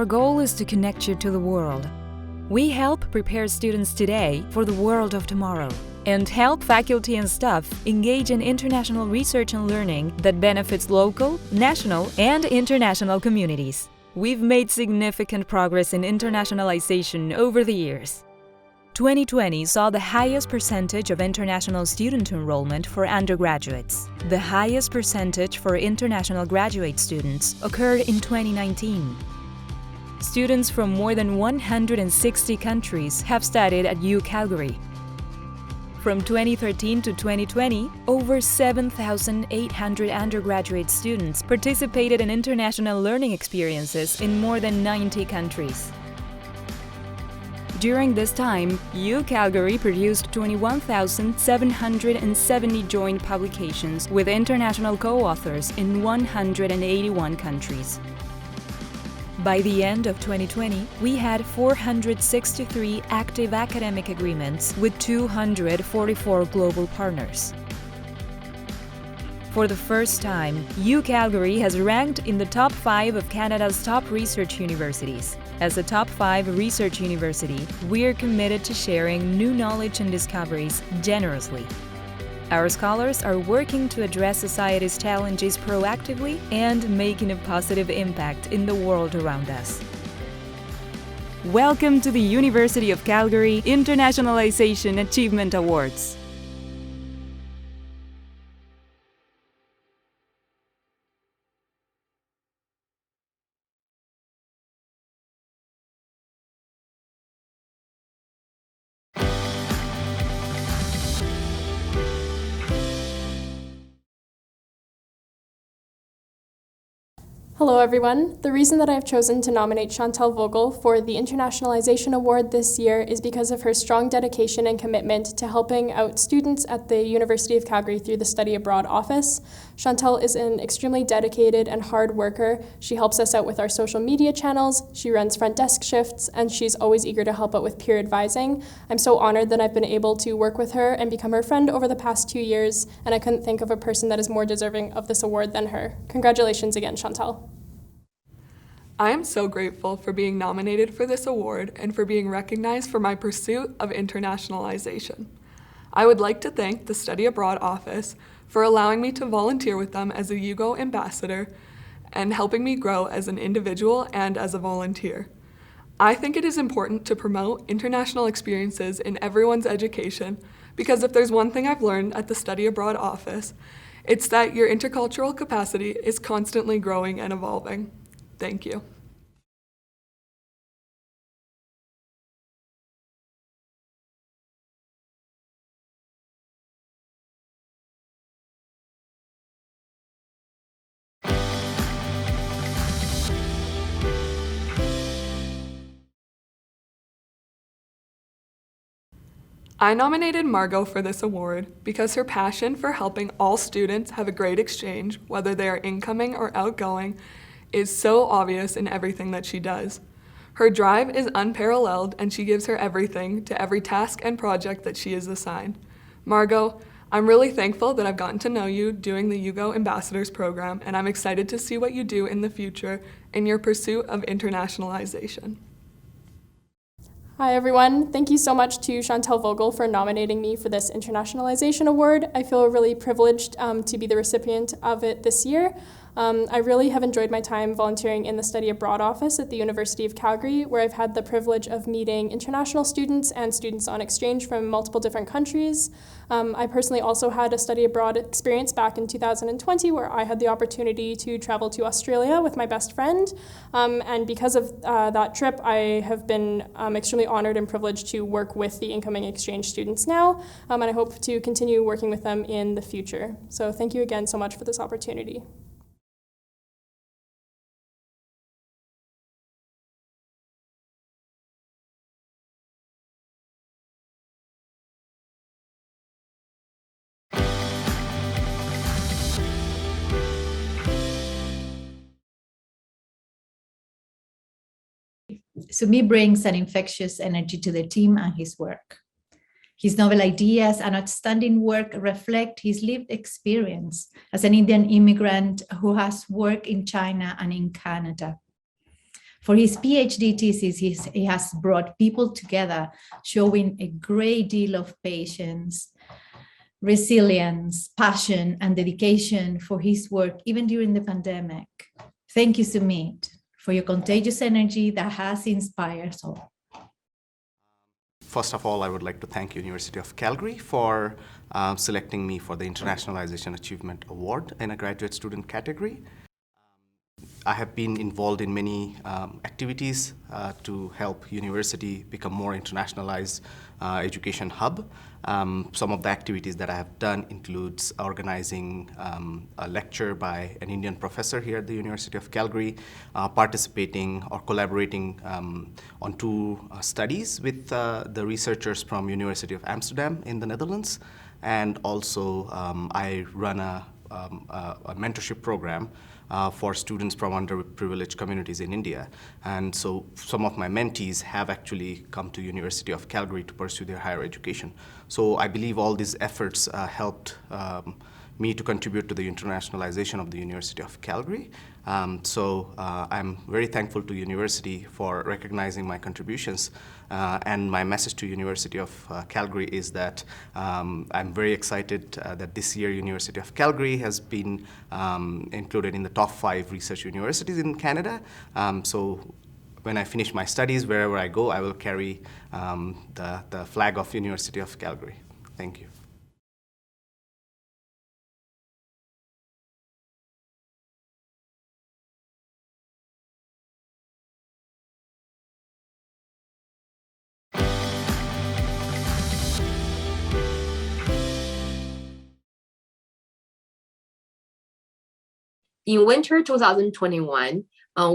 Our goal is to connect you to the world. We help prepare students today for the world of tomorrow and help faculty and staff engage in international research and learning that benefits local, national, and international communities. We've made significant progress in internationalization over the years. 2020 saw the highest percentage of international student enrollment for undergraduates. The highest percentage for international graduate students occurred in 2019. Students from more than 160 countries have studied at Calgary. From 2013 to 2020, over 7,800 undergraduate students participated in international learning experiences in more than 90 countries. During this time, Calgary produced 21,770 joint publications with international co-authors in 181 countries. By the end of 2020, we had 463 active academic agreements with 244 global partners. For the first time, Calgary has ranked in the top 5 of Canada's top research universities. As a top 5 research university, we're committed to sharing new knowledge and discoveries generously. Our scholars are working to address society's challenges proactively and making a positive impact in the world around us. Welcome to the University of Calgary Internationalization Achievement Awards. Hello everyone. The reason that I've chosen to nominate Chantal Vogel for the Internationalization Award this year is because of her strong dedication and commitment to helping out students at the University of Calgary through the Study Abroad office. Chantal is an extremely dedicated and hard worker. She helps us out with our social media channels, she runs front desk shifts, and she's always eager to help out with peer advising. I'm so honored that I've been able to work with her and become her friend over the past 2 years, and I couldn't think of a person that is more deserving of this award than her. Congratulations again, Chantal. I am so grateful for being nominated for this award and for being recognized for my pursuit of internationalization. I would like to thank the Study Abroad office for allowing me to volunteer with them as a UGO ambassador and helping me grow as an individual and as a volunteer. I think it is important to promote international experiences in everyone's education because if there's one thing I've learned at the Study Abroad office, it's that your intercultural capacity is constantly growing and evolving. Thank you. I nominated Margot for this award because her passion for helping all students have a great exchange, whether they are incoming or outgoing, is so obvious in everything that she does. Her drive is unparalleled and she gives her everything to every task and project that she is assigned. Margot, I'm really thankful that I've gotten to know you doing the UGO Ambassadors Program, and I'm excited to see what you do in the future in your pursuit of internationalization. Hi everyone, thank you so much to Chantal Vogel for nominating me for this Internationalization Award. I feel really privileged to be the recipient of it this year. I really have enjoyed my time volunteering in the Study Abroad office at the University of Calgary, where I've had the privilege of meeting international students and students on exchange from multiple different countries. I personally also had a study abroad experience back in 2020 where I had the opportunity to travel to Australia with my best friend. And because of that trip, I have been extremely honored and privileged to work with the incoming exchange students now, and I hope to continue working with them in the future. So thank you again so much for this opportunity. Sumi brings an infectious energy to the team and his work. His novel ideas and outstanding work reflect his lived experience as an Indian immigrant who has worked in China and in Canada. For his PhD thesis, he has brought people together, showing a great deal of patience, resilience, passion, and dedication for his work, even during the pandemic. Thank you, Sumit, for your contagious energy that has inspired us all. First of all, I would like to thank University of Calgary for selecting me for the Internationalization Achievement Award in a graduate student category. I have been involved in many activities to help university become more internationalized education hub. Some of the activities that I have done includes organizing a lecture by an Indian professor here at the University of Calgary, participating or collaborating on two studies with the researchers from University of Amsterdam in the Netherlands, and also I run a mentorship program for students from underprivileged communities in India. And so some of my mentees have actually come to University of Calgary to pursue their higher education. So I believe all these efforts helped me to contribute to the internationalization of the University of Calgary. I'm very thankful to university for recognizing my contributions. And my message to University of Calgary is that I'm very excited that this year University of Calgary has been included in the top 5 research universities in Canada. So when I finish my studies, wherever I go, I will carry the flag of University of Calgary. Thank you. In winter 2021,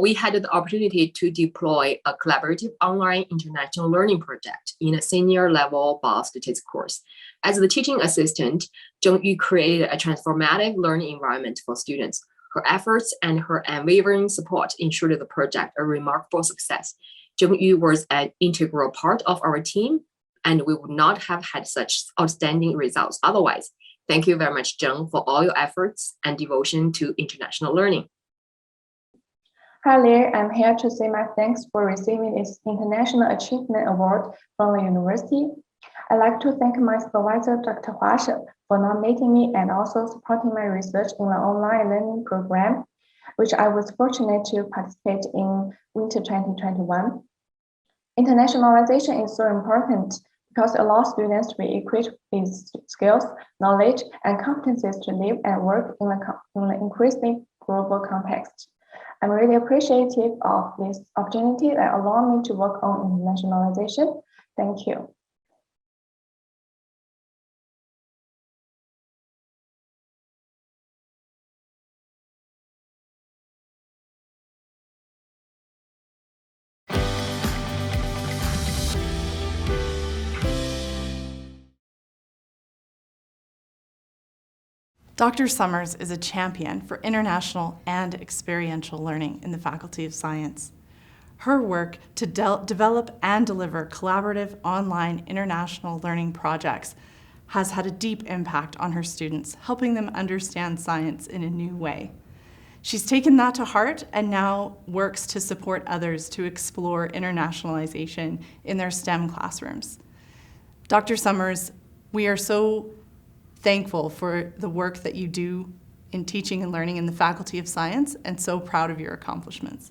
we had the opportunity to deploy a collaborative online international learning project in a senior level biostatistics course. As the teaching assistant, Zhengyu created a transformative learning environment for students. Her efforts and her unwavering support ensured the project a remarkable success. Zhengyu was an integral part of our team, and we would not have had such outstanding results otherwise. Thank you very much, Zheng, for all your efforts and devotion to international learning. Hi there, I'm here to say my thanks for receiving this International Achievement Award from the university. I'd like to thank my supervisor, Dr. Hua She, for nominating me and also supporting my research in the online learning program, which I was fortunate to participate in winter 2021. Internationalization is so important because it allows students to be equipped with skills, knowledge, and competencies to live and work in an increasingly global context. I'm really appreciative of this opportunity that allowed me to work on internationalization. Thank you. Dr. Summers is a champion for international and experiential learning in the Faculty of Science. Her work to develop and deliver collaborative online international learning projects has had a deep impact on her students, helping them understand science in a new way. She's taken that to heart and now works to support others to explore internationalization in their STEM classrooms. Dr. Summers, we are so thankful for the work that you do in teaching and learning in the Faculty of Science, and so proud of your accomplishments.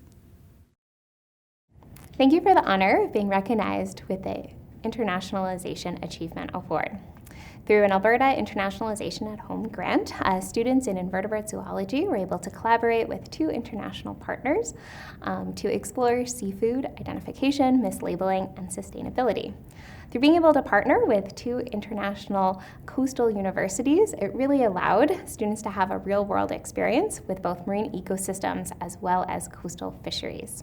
Thank you for the honor of being recognized with the Internationalization Achievement Award. Through an Alberta Internationalization at Home grant, students in invertebrate zoology were able to collaborate with 2 international partners to explore seafood identification, mislabeling, and sustainability. Through being able to partner with 2 international coastal universities, it really allowed students to have a real-world experience with both marine ecosystems as well as coastal fisheries.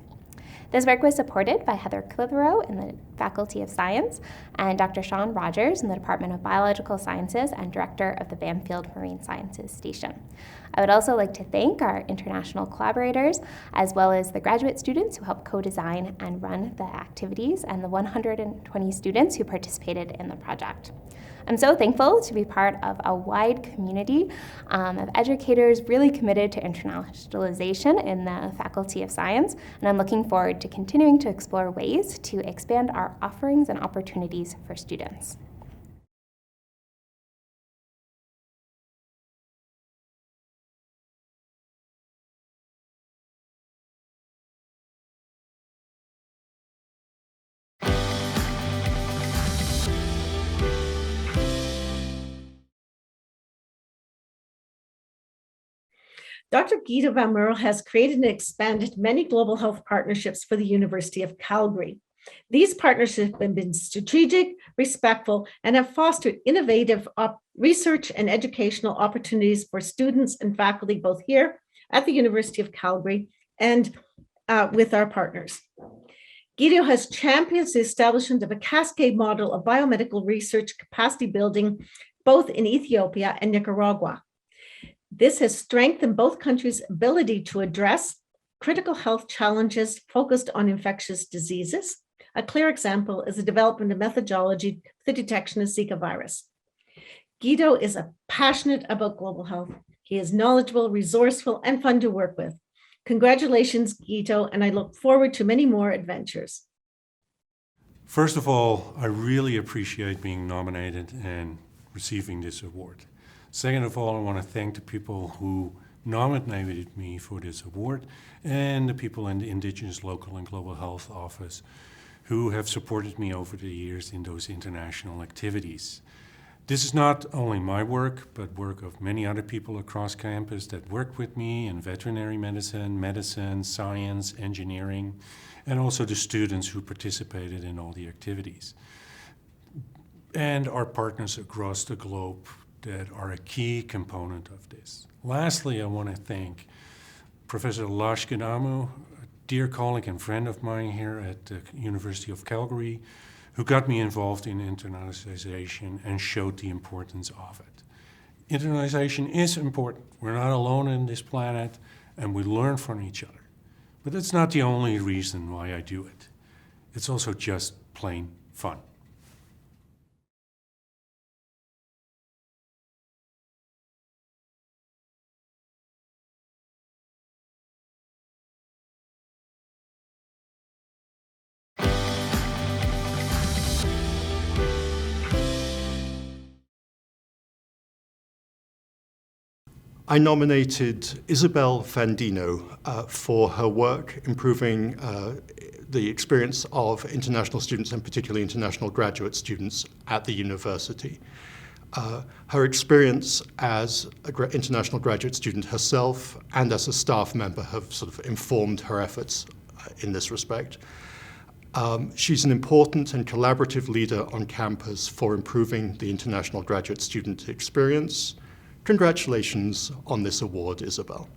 This work was supported by Heather Clitheroe in the Faculty of Science and Dr. Sean Rogers in the Department of Biological Sciences and Director of the Bamfield Marine Sciences Station. I would also like to thank our international collaborators, as well as the graduate students who helped co-design and run the activities, and the 120 students who participated in the project. I'm so thankful to be part of a wide community of educators really committed to internationalization in the Faculty of Science, and I'm looking forward to continuing to explore ways to expand our offerings and opportunities for students. Dr. Guido Van Merle has created and expanded many global health partnerships for the University of Calgary. These partnerships have been strategic, respectful, and have fostered innovative research and educational opportunities for students and faculty, both here at the University of Calgary and with our partners. Guido has championed the establishment of a cascade model of biomedical research capacity building, both in Ethiopia and Nicaragua. This has strengthened both countries' ability to address critical health challenges focused on infectious diseases. A clear example is the development of methodology for the detection of Zika virus. Guido is passionate about global health. He is knowledgeable, resourceful, and fun to work with. Congratulations, Guido, and I look forward to many more adventures. First of all, I really appreciate being nominated and receiving this award. Second of all, I want to thank the people who nominated me for this award and the people in the Indigenous Local and Global Health Office who have supported me over the years in those international activities. This is not only my work, but work of many other people across campus that worked with me in veterinary medicine, science, engineering, and also the students who participated in all the activities. And our partners across the globe that are a key component of this. Lastly, I want to thank Professor Lash Gedamu, a dear colleague and friend of mine here at the University of Calgary, who got me involved in internationalization and showed the importance of it. Internationalization is important. We're not alone on this planet, and we learn from each other. But that's not the only reason why I do it. It's also just plain fun. I nominated Isabel Fandino for her work improving the experience of international students and particularly international graduate students at the university. Her experience as an international graduate student herself and as a staff member have sort of informed her efforts in this respect. She's an important and collaborative leader on campus for improving the international graduate student experience. Congratulations on this award, Isabel.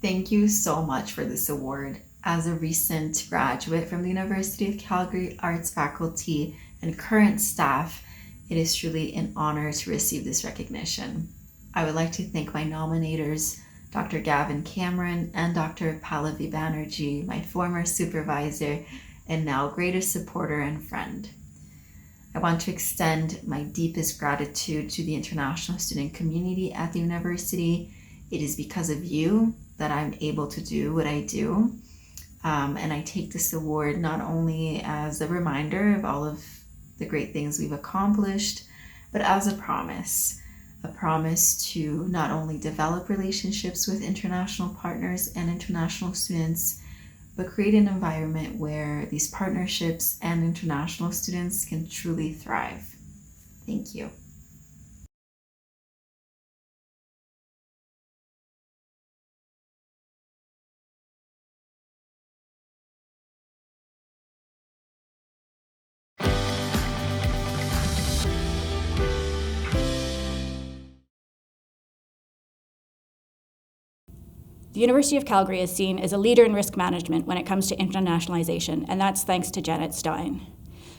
Thank you so much for this award. As a recent graduate from the University of Calgary Arts faculty and current staff, it is truly an honor to receive this recognition. I would like to thank my nominators, Dr. Gavin Cameron and Dr. Pallavi Banerjee, my former supervisor and now greatest supporter and friend. I want to extend my deepest gratitude to the international student community at the university. It is because of you that I'm able to do what I do. And I take this award not only as a reminder of all of the great things we've accomplished, but as a promise to not only develop relationships with international partners and international students, but create an environment where these partnerships and international students can truly thrive. Thank you. The University of Calgary is seen as a leader in risk management when it comes to internationalization, and that's thanks to Janet Stein.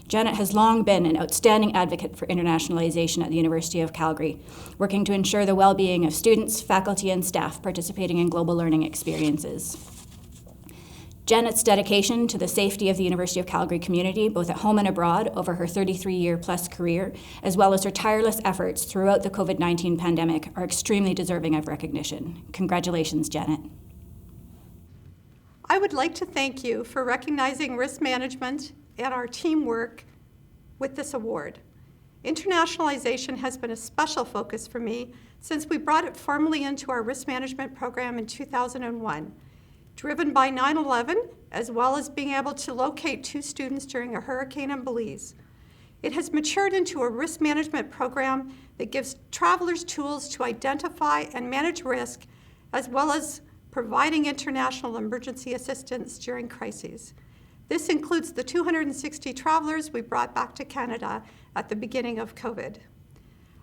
Janet has long been an outstanding advocate for internationalization at the University of Calgary, working to ensure the well-being of students, faculty, and staff participating in global learning experiences. Janet's dedication to the safety of the University of Calgary community, both at home and abroad, over her 33-year-plus career, as well as her tireless efforts throughout the COVID-19 pandemic, are extremely deserving of recognition. Congratulations, Janet. I would like to thank you for recognizing risk management and our teamwork with this award. Internationalization has been a special focus for me since we brought it formally into our risk management program in 2001. Driven by 9/11, as well as being able to locate 2 students during a hurricane in Belize. It has matured into a risk management program that gives travelers tools to identify and manage risk, as well as providing international emergency assistance during crises. This includes the 260 travelers we brought back to Canada at the beginning of COVID.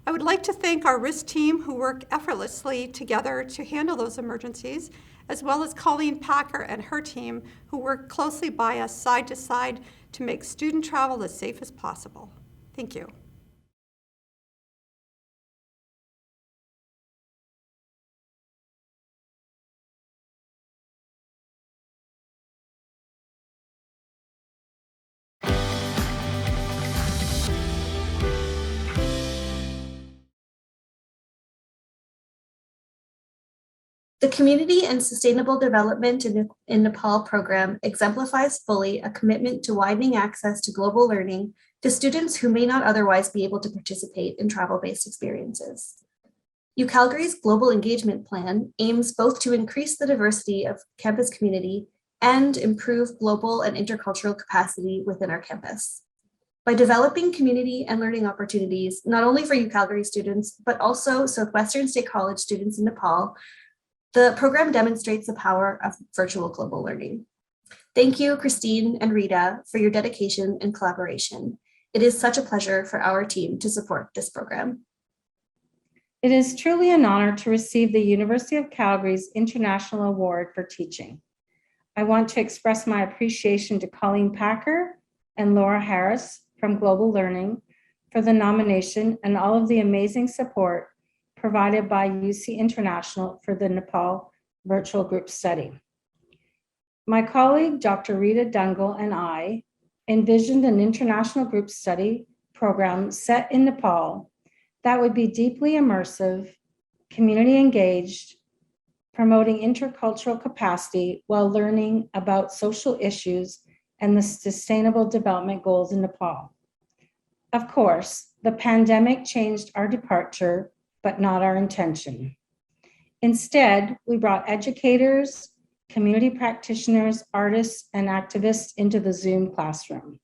I would like to thank our risk team who work effortlessly together to handle those emergencies, as well as Colleen Packer and her team who work closely by us side to side to make student travel as safe as possible. Thank you. The Community and Sustainable Development in Nepal program exemplifies fully a commitment to widening access to global learning to students who may not otherwise be able to participate in travel-based experiences. UCalgary's Global Engagement Plan aims both to increase the diversity of campus community and improve global and intercultural capacity within our campus. By developing community and learning opportunities, not only for UCalgary students, but also Southwestern State College students in Nepal, the program demonstrates the power of virtual global learning. Thank you, Christine and Rita, for your dedication and collaboration. It is such a pleasure for our team to support this program. It is truly an honor to receive the University of Calgary's International Award for Teaching. I want to express my appreciation to Colleen Packer and Laura Harris from Global Learning for the nomination and all of the amazing support provided by UC International for the Nepal virtual group study. My colleague, Dr. Rita Dungal, and I envisioned an international group study program set in Nepal that would be deeply immersive, community engaged, promoting intercultural capacity while learning about social issues and the sustainable development goals in Nepal. Of course, the pandemic changed our departure, but not our intention. Instead, we brought educators, community practitioners, artists, and activists into the Zoom classroom.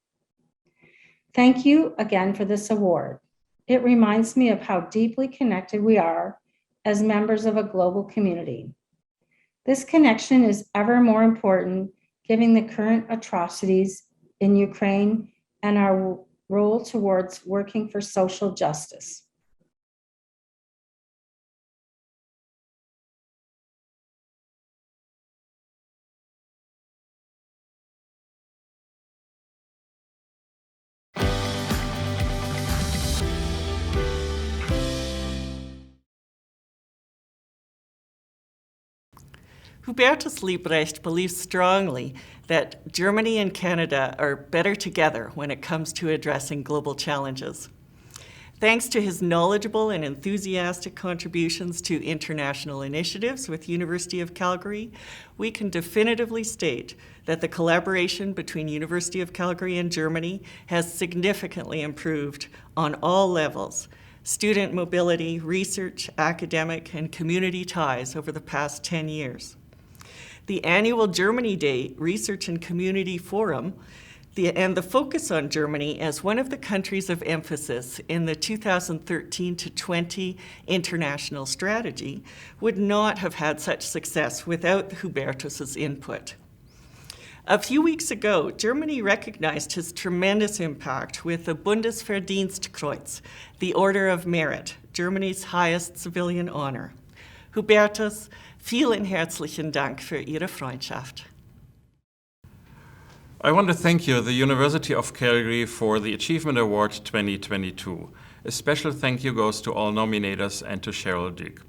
Thank you again for this award. It reminds me of how deeply connected we are as members of a global community. This connection is ever more important given the current atrocities in Ukraine and our role towards working for social justice. Hubertus Liebrecht believes strongly that Germany and Canada are better together when it comes to addressing global challenges. Thanks to his knowledgeable and enthusiastic contributions to international initiatives with University of Calgary, we can definitively state that the collaboration between University of Calgary and Germany has significantly improved on all levels: student mobility, research, academic, and community ties over the past 10 years. The annual Germany Day Research and Community Forum and the focus on Germany as one of the countries of emphasis in the 2013 to 20 international strategy would not have had such success without Hubertus's input. A few weeks ago, Germany recognized his tremendous impact with the Bundesverdienstkreuz, the Order of Merit, Germany's highest civilian honor. Hubertus, vielen herzlichen Dank für Ihre Freundschaft. I want to thank you, the University of Calgary, for the Achievement Award 2022. A special thank you goes to all nominators and to Cheryl Duke.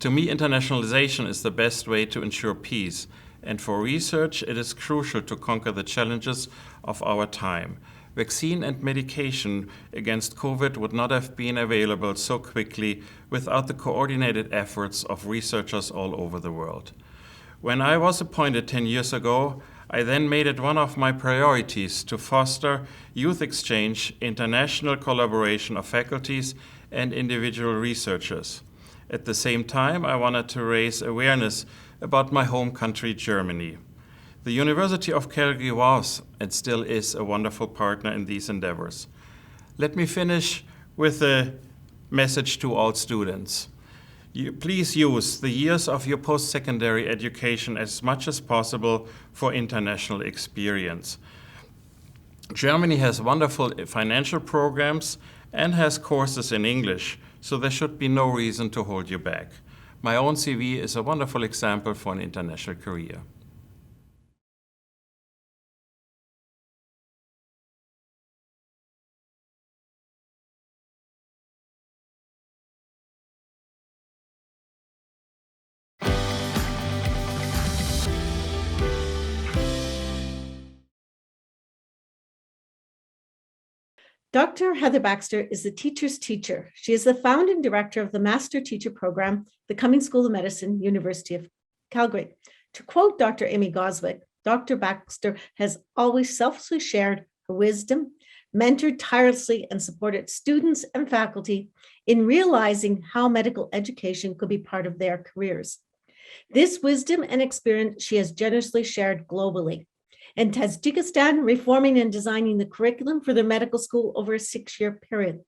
To me, internationalization is the best way to ensure peace And for research, it is crucial to conquer the challenges of our time. Vaccine and medication against COVID would not have been available so quickly without the coordinated efforts of researchers all over the world. When I was appointed 10 years ago, I then made it one of my priorities to foster youth exchange, international collaboration of faculties and individual researchers. At the same time, I wanted to raise awareness about my home country, Germany. The University of Calgary was and still is a wonderful partner in these endeavors. Let me finish with a message to all students. Please use the years of your post-secondary education as much as possible for international experience. Germany has wonderful financial programs and has courses in English, so there should be no reason to hold you back. My own CV is a wonderful example for an international career. Dr. Heather Baxter is the teacher's teacher. She is the founding director of the Master Teacher Program, the Cummings School of Medicine, University of Calgary. To quote Dr. Amy Goswick, Dr. Baxter has always selflessly shared her wisdom, mentored tirelessly, and supported students and faculty in realizing how medical education could be part of their careers. This wisdom and experience she has generously shared globally. In Tajikistan, reforming and designing the curriculum for their medical school over a 6-year period.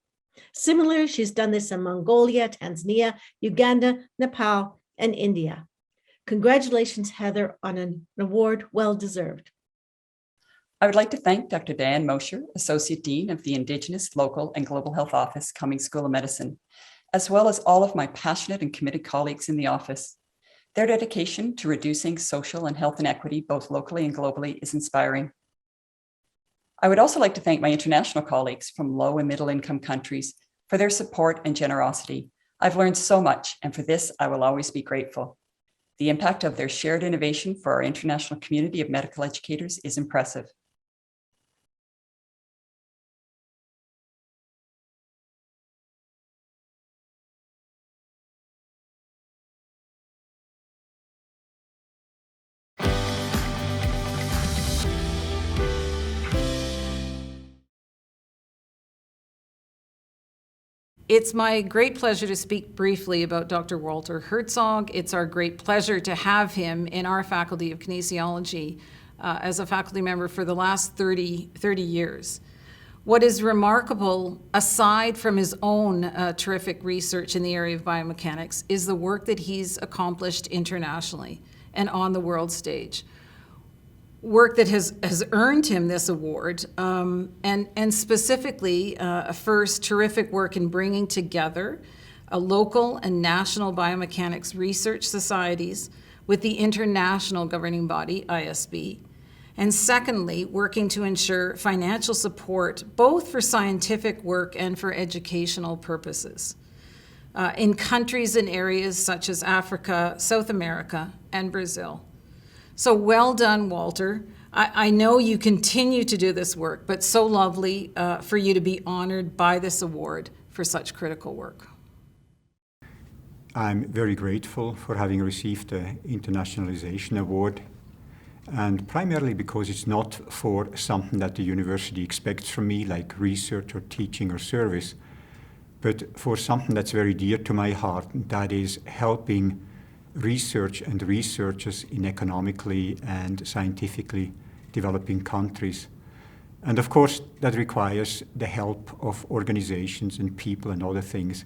Similarly, she's done this in Mongolia, Tanzania, Uganda, Nepal, and India. Congratulations, Heather, on an award well-deserved. I would like to thank Dr. Diane Mosher, Associate Dean of the Indigenous, Local, and Global Health Office, Cummings School of Medicine, as well as all of my passionate and committed colleagues in the office. Their dedication to reducing social and health inequity, both locally and globally, is inspiring. I would also like to thank my international colleagues from low and middle income countries for their support and generosity. I've learned so much, and for this, I will always be grateful. The impact of their shared innovation for our international community of medical educators is impressive. It's my great pleasure to speak briefly about Dr. Walter Herzog. It's our great pleasure to have him in our Faculty of Kinesiology as a faculty member for the last 30 years. What is remarkable, aside from his own terrific research in the area of biomechanics, is the work that he's accomplished internationally and on the world stage. Work that has earned him this award, and specifically a first terrific work in bringing together a local and national biomechanics research societies with the international governing body, ISB, and secondly, working to ensure financial support both for scientific work and for educational purposes in countries and areas such as Africa, South America, and Brazil. So well done, Walter. I know you continue to do this work, but so lovely for you to be honored by this award for such critical work. I'm very grateful for having received the Internationalization Award, and primarily because it's not for something that the university expects from me, like research or teaching or service, but for something that's very dear to my heart, and that is helping research and researchers in economically and scientifically developing countries. And of course, that requires the help of organizations and people and other things.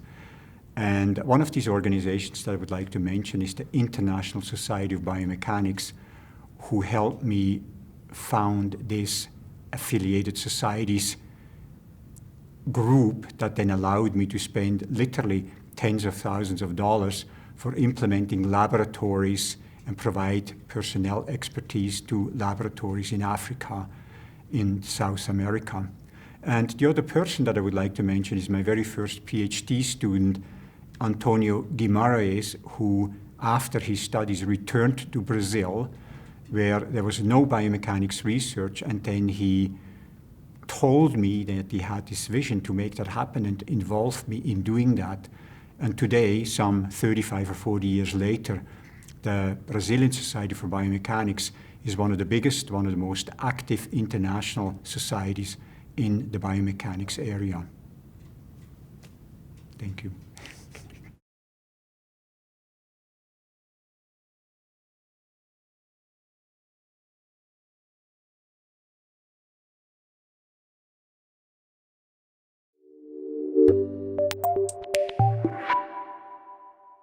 And one of these organizations that I would like to mention is the International Society of Biomechanics, who helped me found this affiliated societies group that then allowed me to spend literally tens of thousands of dollars for implementing laboratories and provide personnel expertise to laboratories in Africa, in South America. And the other person that I would like to mention is my very first PhD student, Antonio Guimarães, who after his studies returned to Brazil where there was no biomechanics research, and then he told me that he had this vision to make that happen and involved me in doing that. And today, some 35 or 40 years later, the Brazilian Society for Biomechanics is one of the biggest, one of the most active international societies in the biomechanics area. Thank you.